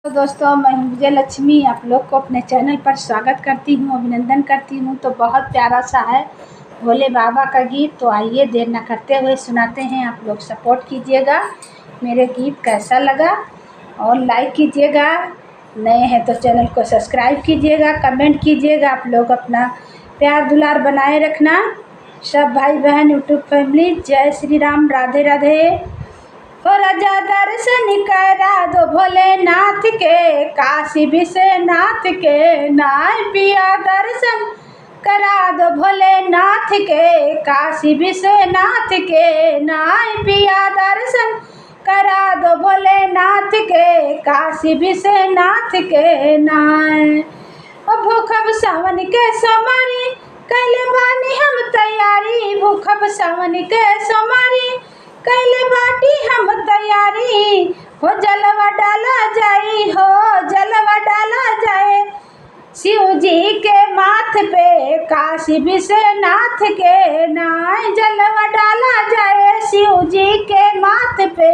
तो दोस्तों, मैं विजय लक्ष्मी आप लोग को अपने चैनल पर स्वागत करती हूँ, अभिनंदन करती हूँ। तो बहुत प्यारा सा है भोले बाबा का गीत। तो आइए देर न करते हुए सुनाते हैं। आप लोग सपोर्ट कीजिएगा, मेरे गीत कैसा लगा और लाइक कीजिएगा। नए हैं तो चैनल को सब्सक्राइब कीजिएगा, कमेंट कीजिएगा। आप लोग अपना प्यार दुलार बनाए रखना। सब भाई बहन यूट्यूब फैमिली, जय श्री राम, राधे राधे। हो राजा दर्शन करा दो भोलेनाथ के, काशी विश्वनाथ के नाय पिया दर्शन करा दो भोलेनाथ के, काशी विश्वनाथ के नाय पिया दर्शन करा दो भोलेनाथ के, काशी विश्वनाथ के नाय। भूखब सावन के सोमारी कैले बानी हम तैयारी, भूखब सावन के सोमारी कैले बाटी हम तैयारी। हो जलवा डाला जाई, हो जलवा डाला जाए शिव जी के माथ पे, काशी विश्वनाथ के नाय जलवा डाला जाए शिव जी के माथ पे,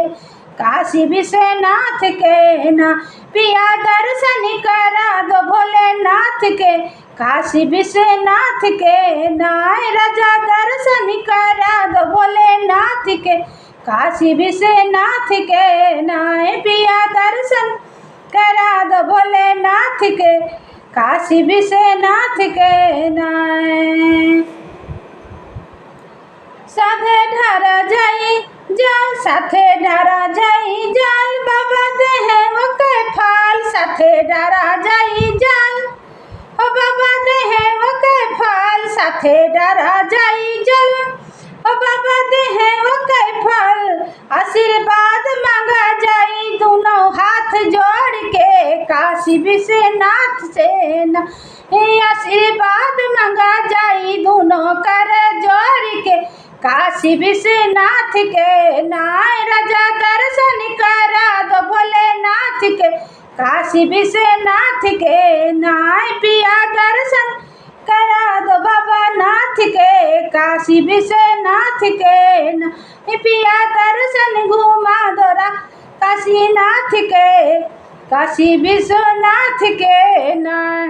काशी विश्वनाथ के ना। पिया दर्शन करा दो भोलेनाथ के, काशी विश्वनाथ के नाय। राजा दर्शन करा दो भोलेनाथ के, काशी विश्वनाथ के नाय। पिया दर्शन करा दो भोलेनाथ के, काशी विश्वनाथ के नाय। साथे ढारा जाई जाल, साथे ढारा जाई जाल, बाबा दे है वो के फाल। साथे ढारा जाई जाल, ओ बाबा दे है वो के फाल। साथे ढारा जाई जल, ओ बाबा दे है वो के फल। आशीर्वाद मांगा जाई दोनों हाथ जोड़ के, काशी विश्वनाथ से ना। आशीर्वाद मांगा जाई दोनों कर जोड़ के, काशी विश्वनाथ के नाय। राजा दर्शन करा दो भोलेनाथ के, काशी विश्वनाथ के नाय। पिया दर्शन करा दो बाबा नाथ के, काशी विश्वनाथ के नाय। पिया दर्शन घुमा दो काशीनाथ के, काशी विश्वनाथ के नाय।